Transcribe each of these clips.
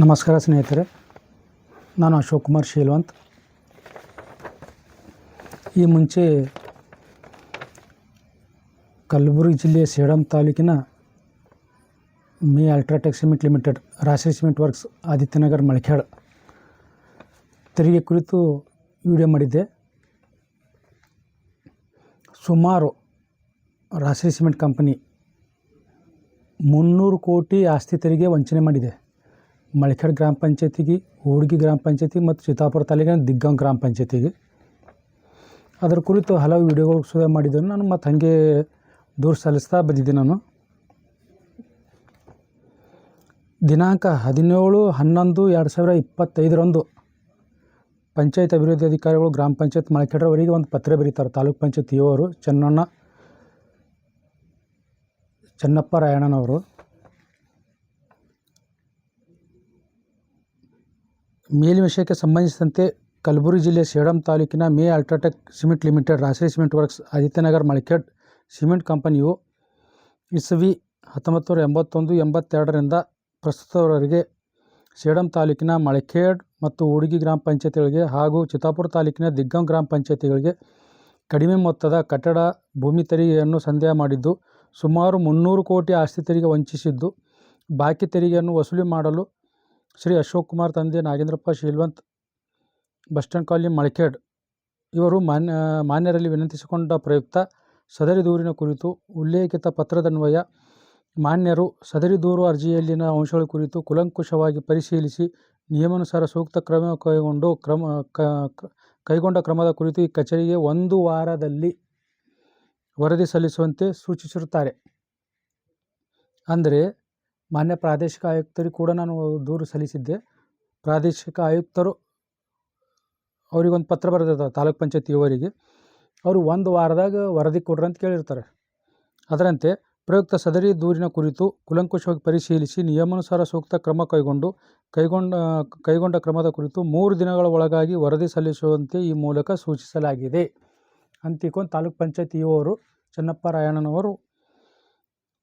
ನಮಸ್ಕಾರ ಸ್ನೇಹಿತರೆ, ನಾನು ಅಶೋಕ್ ಕುಮಾರ್ ಶೀಲ್ವಂತ್. ಈ ಮುಂಚೆ ಕಲಬುರಗಿ ಜಿಲ್ಲೆಯ ಸೇಡಂ ತಾಲೂಕಿನ ಮೇ ಅಲ್ಟ್ರಾಟೆಕ್ ಸಿಮೆಂಟ್ ಲಿಮಿಟೆಡ್, ರಾಶಿ ಸಿಮೆಂಟ್ ವರ್ಕ್ಸ್, ಆದಿತ್ಯನಗರ್, ಮಳಖೇಡ್ ತೆರಿಗೆ ಕುರಿತು ವಿಡಿಯೋ ಮಾಡಿದ್ದೆ. ಸುಮಾರು ರಾಶಿ ಸಿಮೆಂಟ್ ಕಂಪನಿ 300 ಕೋಟಿ ಆಸ್ತಿ ತೆರಿಗೆ ವಂಚನೆ ಮಾಡಿದೆ. ಮಳಖೇಡ್ ಗ್ರಾಮ ಪಂಚಾಯತಿಗೆ, ಹೋಡ್ಗಿ ಗ್ರಾಮ ಪಂಚಾಯತಿ ಮತ್ತು ಚಿತ್ತಾಪುರ ತಾಲೂಕಿನ ದಿಗ್ಗಾಂವ್ ಗ್ರಾಮ ಪಂಚಾಯತಿಗೆ. ಅದರ ಕುರಿತು ಹಲವು ವಿಡಿಯೋಗಳು ಸುಧಾ ಮಾಡಿದ್ದೇನೆ ನಾನು. ಮತ್ತು ಹಾಗೆ ದೂರು ಸಲ್ಲಿಸ್ತಾ ಬಂದಿದ್ದೆ. ನಾನು ದಿನಾಂಕ 17/11/2025 ಪಂಚಾಯತ್ ಅಭಿವೃದ್ಧಿ ಅಧಿಕಾರಿಗಳು ಗ್ರಾಮ ಪಂಚಾಯತ್ ಮಳಖೇಡ್ರವರಿಗೆ ಒಂದು ಪತ್ರ ಬರೀತಾರೆ. ತಾಲೂಕ್ ಪಂಚಾಯತ್ ಇವರು ಚೆನ್ನಪ್ಪ ರಾಯಣ್ಣನವರು. ಮೇಲಿನ ವಿಷಯಕ್ಕೆ ಸಂಬಂಧಿಸಿದಂತೆ ಕಲಬುರಗಿ ಜಿಲ್ಲೆಯ ಸೇಡಂ ತಾಲೂಕಿನ ಮೇ ಅಲ್ಟ್ರಾಟೆಕ್ ಸಿಮೆಂಟ್ ಲಿಮಿಟೆಡ್, ರಾಶಿ ಸಿಮೆಂಟ್ ವರ್ಕ್ಸ್, ಆದಿತ್ಯನಗರ್, ಮಳಖೇಡ್ ಸಿಮೆಂಟ್ ಕಂಪನಿಯು ಇಸವಿ 1981-82ರಿಂದ ಪ್ರಸ್ತುತವರೆಗೆ ಸೇಡಂ ತಾಲೂಕಿನ ಮಳಖೇಡ್ ಮತ್ತು ಹೋಡ್ಗಿ ಗ್ರಾಮ ಪಂಚಾಯತಿಗಳಿಗೆ ಹಾಗೂ ಚಿತ್ತಾಪುರ ತಾಲೂಕಿನ ದಿಗ್ಗಾಂವ್ ಗ್ರಾಮ ಪಂಚಾಯತಿಗಳಿಗೆ ಕಡಿಮೆ ಮೊತ್ತದ ಕಟ್ಟಡ ಭೂಮಿ ತೆರಿಗೆಯನ್ನು ಸಂದಾಯ ಮಾಡಿದ್ದು, ಸುಮಾರು 300 ಕೋಟಿ ಆಸ್ತಿ ತೆರಿಗೆ ವಂಚಿಸಿದ್ದು, ಬಾಕಿ ತೆರಿಗೆಯನ್ನು ವಸೂಲಿ ಮಾಡಲು ಶ್ರೀ ಅಶೋಕ್ ಕುಮಾರ್ ತಂದೆ Nagendrappa Sheelvant, bus stand colony, Malkhed ಇವರು ಮಾನ್ಯರಲ್ಲಿ ವಿನಂತಿಸಿಕೊಂಡ ಪ್ರಯುಕ್ತ ಸದರಿ ದೂರಿನ ಕುರಿತು ಉಲ್ಲೇಖಿತ ಪತ್ರದನ್ವಯ ಮಾನ್ಯರು ಸದರಿ ದೂರು ಅರ್ಜಿಯಲ್ಲಿನ ಅಂಶಗಳ ಕುರಿತು ಕೂಲಂಕುಷವಾಗಿ ಪರಿಶೀಲಿಸಿ ನಿಯಮಾನುಸಾರ ಸೂಕ್ತ ಕ್ರಮ ಕೈಗೊಂಡ ಕ್ರಮದ ಕುರಿತು ಈ ಕಚೇರಿಗೆ 1 ವಾರದಲ್ಲಿ ವರದಿ ಸಲ್ಲಿಸುವಂತೆ ಸೂಚಿಸಿರುತ್ತಾರೆ. ಅಂದರೆ ಮಾನ್ಯ ಪ್ರಾದೇಶಿಕ ಆಯುಕ್ತರಿಗೆ ಕೂಡ ನಾನು ದೂರು ಸಲ್ಲಿಸಿದ್ದೆ. ಪ್ರಾದೇಶಿಕ ಆಯುಕ್ತರು ಅವರಿಗೊಂದು ಪತ್ರ ಬರೆದಿರ್ತಾರೆ ತಾಲೂಕ್ ಪಂಚಾಯತ್ ಇವರಿಗೆ. ಅವರು 1 ವಾರದಾಗ ವರದಿ ಕೊಡ್ರಿ ಅಂತ ಕೇಳಿರ್ತಾರೆ. ಅದರಂತೆ ಪ್ರಯುಕ್ತ ಸದರಿ ದೂರಿನ ಕುರಿತು ಕೂಲಂಕುಷವಾಗಿ ಪರಿಶೀಲಿಸಿ ನಿಯಮಾನುಸಾರ ಸೂಕ್ತ ಕ್ರಮ ಕೈಗೊಂಡ ಕ್ರಮದ ಕುರಿತು 3 ದಿನಗಳ ಒಳಗಾಗಿ ವರದಿ ಸಲ್ಲಿಸುವಂತೆ ಈ ಮೂಲಕ ಸೂಚಿಸಲಾಗಿದೆ ಅಂತಿಕೊಂಡು ತಾಲೂಕ್ ಪಂಚಾಯತ್ ಇವರು ಚೆನ್ನಪ್ಪ ರಾಯಣ್ಣನವರು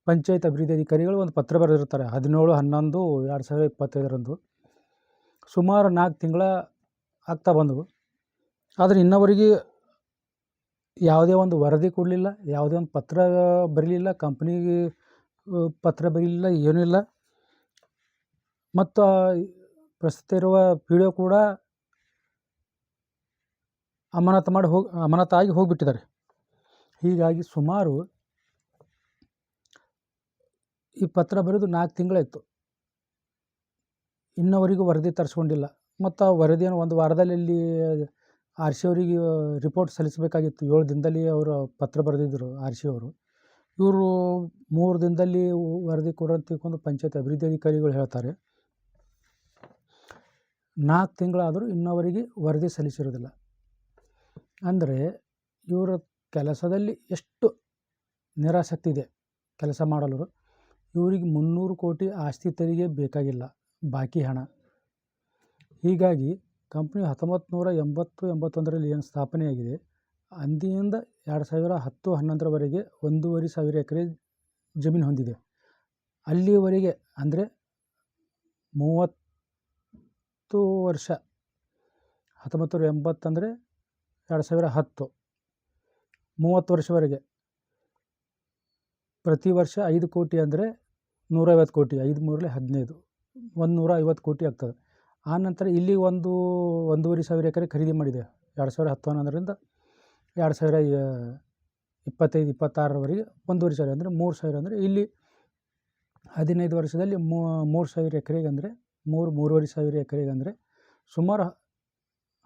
ಪಂಚಾಯತ್ ಅಭಿವೃದ್ಧಿ ಅಧಿಕಾರಿಗಳು ಒಂದು ಪತ್ರ ಬರೆದಿರ್ತಾರೆ 17/11/2025. ಸುಮಾರು 4 ತಿಂಗಳ ಆಗ್ತಾ ಬಂದವು. ಆದರೆ ಇನ್ನವರೆಗೆ ಯಾವುದೇ ಒಂದು ವರದಿ ಕೊಡಲಿಲ್ಲ, ಯಾವುದೇ ಒಂದು ಪತ್ರ ಬರಲಿಲ್ಲ, ಕಂಪ್ನಿಗೆ ಪತ್ರ ಬರಲಿಲ್ಲ, ಏನೂ ಇಲ್ಲ. ಮತ್ತು ಪ್ರಸ್ತುತ ಇರುವ ಪಿ ಡಿ ಒ ಕೂಡ ಅಮಾನತಾಗಿ ಹೋಗಿಬಿಟ್ಟಿದ್ದಾರೆ. ಹೀಗಾಗಿ ಸುಮಾರು ಈ ಪತ್ರ ಬರೆದು 4 ತಿಂಗಳಾಯಿತು. ಇನ್ನವರೆಗೂ ವರದಿ ತರಿಸ್ಕೊಂಡಿಲ್ಲ. ಮತ್ತು ಆ ವರದಿಯನ್ನು 1 ವಾರದಲ್ಲಿ ಇಲ್ಲಿ ಆರ್ ಸಿ ಅವರಿಗೆ ರಿಪೋರ್ಟ್ ಸಲ್ಲಿಸಬೇಕಾಗಿತ್ತು. 7 ದಿನದಲ್ಲಿ ಅವರು ಪತ್ರ ಬರೆದಿದ್ದರು ಆರ್ ಸಿ ಅವರು. ಇವರು 3 ದಿನದಲ್ಲಿ ವರದಿ ಕೊಡಂತ ತಿಳ್ಕೊಂಡು ಪಂಚಾಯತ್ ಅಭಿವೃದ್ಧಿ ಅಧಿಕಾರಿಗಳು ಹೇಳ್ತಾರೆ. 4 ತಿಂಗಳಾದರೂ ಇನ್ನವರೆಗೆ ವರದಿ ಸಲ್ಲಿಸಿರೋದಿಲ್ಲ. ಅಂದರೆ ಇವರ ಕೆಲಸದಲ್ಲಿ ಎಷ್ಟು ನಿರಾಸಕ್ತಿ ಇದೆ ಕೆಲಸ ಮಾಡಲು. ಇವರಿಗೆ 300 ಕೋಟಿ ಆಸ್ತಿ ತೆರಿಗೆ ಬೇಕಾಗಿಲ್ಲ, ಬಾಕಿ ಹಣ. ಹೀಗಾಗಿ ಕಂಪ್ನಿ 1980-81ರಲ್ಲಿ ಏನು ಸ್ಥಾಪನೆಯಾಗಿದೆ, ಅಂದಿನಿಂದ 2010-11ರವರೆಗೆ 1,500 ಎಕರೆ ಜಮೀನು ಹೊಂದಿದೆ. ಅಲ್ಲಿವರೆಗೆ ಅಂದರೆ 30 ವರ್ಷ, 1980 ಅಂದರೆ 2010, 30 ವರ್ಷವರೆಗೆ ಪ್ರತಿ ವರ್ಷ 5 ಕೋಟಿ ಅಂದರೆ 150 ಕೋಟಿ, 5 3 15, 150 ಕೋಟಿ ಆಗ್ತದೆ. ಆ ನಂತರ ಇಲ್ಲಿ 1,500 ಎಕರೆ ಖರೀದಿ ಮಾಡಿದೆ 2010-11ರಿಂದ 2025-26ರವರೆಗೆ 1,500 ಅಂದರೆ 3,000. ಅಂದರೆ ಇಲ್ಲಿ 15 ವರ್ಷದಲ್ಲಿ 3,000 ಎಕರೆಗೆ ಅಂದರೆ 3,500 ಎಕರೆಗೆ ಅಂದರೆ ಸುಮಾರು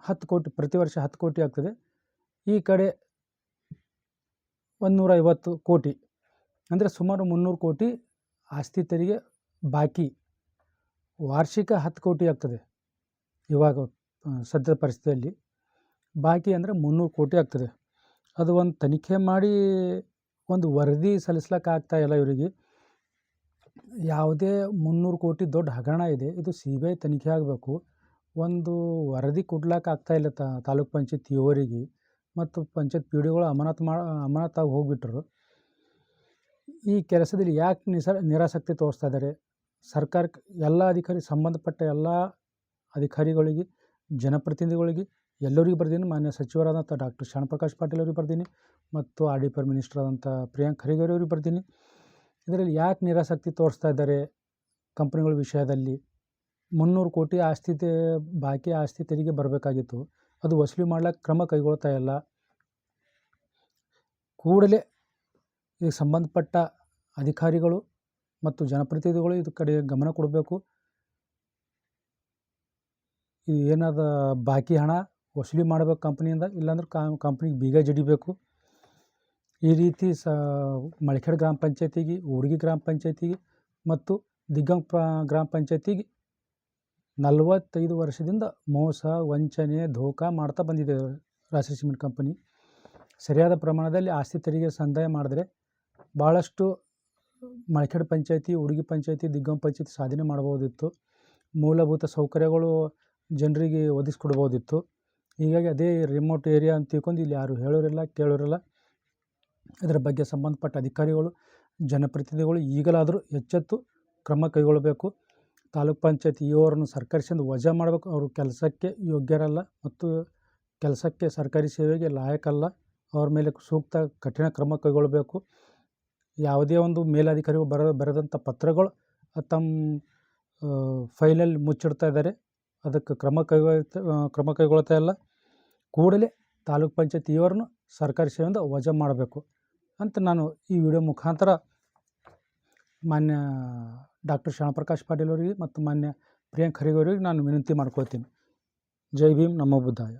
10 ಕೋಟಿ, ಪ್ರತಿ ವರ್ಷ 10 ಕೋಟಿ ಆಗ್ತದೆ. ಈ ಕಡೆ 150 ಕೋಟಿ ಅಂದರೆ ಸುಮಾರು 300 ಕೋಟಿ ಆಸ್ತಿ ತೆರಿಗೆ ಬಾಕಿ. ವಾರ್ಷಿಕ 10 ಕೋಟಿ ಆಗ್ತದೆ ಇವಾಗ ಸದ್ಯದ ಪರಿಸ್ಥಿತಿಯಲ್ಲಿ. ಬಾಕಿ ಅಂದರೆ 300 ಕೋಟಿ ಆಗ್ತದೆ. ಅದು ಒಂದು ತನಿಖೆ ಮಾಡಿ ಒಂದು ವರದಿ ಸಲ್ಲಿಸ್ಲಿಕ್ಕೆ ಇಲ್ಲ ಇವರಿಗೆ. ಯಾವುದೇ 300 ಕೋಟಿ ದೊಡ್ಡ ಹಗರಣ ಇದೆ, ಇದು CBI ತನಿಖೆ ಆಗಬೇಕು. ಒಂದು ವರದಿ ಕೊಡ್ಲಿಕ್ಕೆ ಇಲ್ಲ ತಾಲೂಕ್ ಪಂಚಾಯತ್ ಇವರಿಗೆ. ಮತ್ತು ಪಂಚಾಯತ್ ಪಿ ಡಿ ಒಗಳು ಅಮಾನತಾಗಿ ಹೋಗಿಬಿಟ್ರು. ಈ ಕೆಲಸದಲ್ಲಿ ಯಾಕೆ ನಿರಾಸಕ್ತಿ ತೋರಿಸ್ತಾ ಇದ್ದಾರೆ? ಸರ್ಕಾರಕ್ಕೆ ಎಲ್ಲ ಸಂಬಂಧಪಟ್ಟ ಎಲ್ಲ ಅಧಿಕಾರಿಗಳಿಗೆ, ಜನಪ್ರತಿನಿಧಿಗಳಿಗೆ ಎಲ್ಲರಿಗೂ ಬರ್ದೀನಿ. ಮಾನ್ಯ ಸಚಿವರಾದಂಥ ಡಾಕ್ಟರ್ ಶ್ಯಾಮಪ್ರಕಾಶ್ ಪಾಟೀಲ್ ಅವ್ರಿಗೆ ಬರ್ದೀನಿ ಮತ್ತು RDPR ಮಿನಿಸ್ಟರ್ ಆದಂಥ ಪ್ರಿಯಾಂಕ್ ಖರ್ಗೆ ಅವ್ರಿಗೆ ಬರ್ದೀನಿ. ಇದರಲ್ಲಿ ಯಾಕೆ ನಿರಾಸಕ್ತಿ ತೋರಿಸ್ತಾ ಇದ್ದಾರೆ ಕಂಪ್ನಿಗಳ ವಿಷಯದಲ್ಲಿ? 300 ಕೋಟಿ ಬಾಕಿ ಆಸ್ತಿ ತೆರಿಗೆ ಬರಬೇಕಾಗಿತ್ತು, ಅದು ವಸೂಲಿ ಮಾಡ್ಲಿಕ್ಕೆ ಕ್ರಮ ಕೈಗೊಳ್ತಾ ಇಲ್ಲ. ಕೂಡಲೇ ಇದಕ್ಕೆ ಸಂಬಂಧಪಟ್ಟ ಅಧಿಕಾರಿಗಳು ಮತ್ತು ಜನಪ್ರತಿನಿಧಿಗಳು ಇದ್ರ ಕಡೆ ಗಮನ ಕೊಡಬೇಕು. ಇದು ಏನಾದ ಬಾಕಿ ಹಣ ವಸೂಲಿ ಮಾಡಬೇಕು ಕಂಪ್ನಿಯಿಂದ, ಇಲ್ಲಾಂದ್ರೆ ಕಂಪ್ನಿಗೆ ಬೀಗ ಜಡಿಬೇಕು. ಈ ರೀತಿ ಮಳಖೇಡ್ ಗ್ರಾಮ ಪಂಚಾಯತಿಗೆ, ಊಡ್ಗಿ ಗ್ರಾಮ ಪಂಚಾಯತಿಗೆ ಮತ್ತು ದಿಗ್ಗಂಗ ಗ್ರಾಮ ಪಂಚಾಯತಿಗೆ 45 ವರ್ಷದಿಂದ ಮೋಸ, ವಂಚನೆ, ಧೋಕಾ ಮಾಡ್ತಾ ಬಂದಿದೆ ರಾಜಶ್ರೀ ಸಿಮೆಂಟ್ ಕಂಪನಿ. ಸರಿಯಾದ ಪ್ರಮಾಣದಲ್ಲಿ ಆಸ್ತಿ ತೆರಿಗೆ ಸಂದಾಯ ಮಾಡಿದ್ರೆ ಭಾಳಷ್ಟು ಮಳಖೇಡ್ ಪಂಚಾಯತಿ, ಊಡ್ಗಿ ಪಂಚಾಯತಿ, ದಿಗ್ಗಂಗ ಪಂಚಾಯತಿ ಸಾಧನೆ ಮಾಡ್ಬೋದಿತ್ತು. ಮೂಲಭೂತ ಸೌಕರ್ಯಗಳು ಜನರಿಗೆ ಒದಗಿಸ್ಕೊಡ್ಬೋದಿತ್ತು. ಹೀಗಾಗಿ ಅದೇ ರಿಮೋಟ್ ಏರಿಯಾ ಅಂತ ತಿಳ್ಕೊಂಡು ಇಲ್ಲಿ ಯಾರು ಹೇಳೋರಿಲ್ಲ, ಕೇಳೋರಿಲ್ಲ. ಇದರ ಬಗ್ಗೆ ಸಂಬಂಧಪಟ್ಟ ಅಧಿಕಾರಿಗಳು, ಜನಪ್ರತಿನಿಧಿಗಳು ಈಗಲಾದರೂ ಎಚ್ಚೆತ್ತು ಕ್ರಮ ಕೈಗೊಳ್ಳಬೇಕು. ತಾಲೂಕ್ ಪಂಚಾಯತ್ ಅವರನ್ನು ಸರ್ಕಾರದಿಂದ ವಜಾ ಮಾಡಬೇಕು. ಅವರು ಕೆಲಸಕ್ಕೆ ಯೋಗ್ಯರಲ್ಲ ಮತ್ತು ಕೆಲಸಕ್ಕೆ ಸರ್ಕಾರಿ ಸೇವೆಗೆ ಲಾಯಕಲ್ಲ. ಅವ್ರ ಮೇಲೆ ಸೂಕ್ತ ಕಠಿಣ ಕ್ರಮ ಕೈಗೊಳ್ಳಬೇಕು. ಯಾವುದೇ ಒಂದು ಮೇಲಧಿಕಾರಿಗಳು ಬರೆದಂಥ ಪತ್ರಗಳು ತಮ್ಮ ಫೈಲಲ್ಲಿ ಮುಚ್ಚಿಡ್ತಾ ಇದ್ದಾರೆ. ಅದಕ್ಕೆ ಕ್ರಮ ಕೈಗೊಳ್ತಾ ಇಲ್ಲ. ಕೂಡಲೇ ತಾಲೂಕ್ ಪಂಚಾಯತ್ ಇವರನ್ನು ಸರ್ಕಾರಿ ಸೇವೆಯಿಂದ ವಜಾ ಮಾಡಬೇಕು ಅಂತ ನಾನು ಈ ವಿಡಿಯೋ ಮುಖಾಂತರ ಮಾನ್ಯ ಡಾಕ್ಟರ್ ಶ್ಯಾಮಪ್ರಕಾಶ್ ಪಾಟೀಲ್ ಅವರಿಗೆ ಮತ್ತು ಮಾನ್ಯ ಪ್ರಿಯಾಂಕ್ ಖರ್ಗೆ ಅವರಿಗೆ ನಾನು ವಿನಂತಿ ಮಾಡ್ಕೊಳ್ತೀನಿ. ಜೈ ಭೀಮ್, ನಮೋ ಬುದ್ಧಾಯ.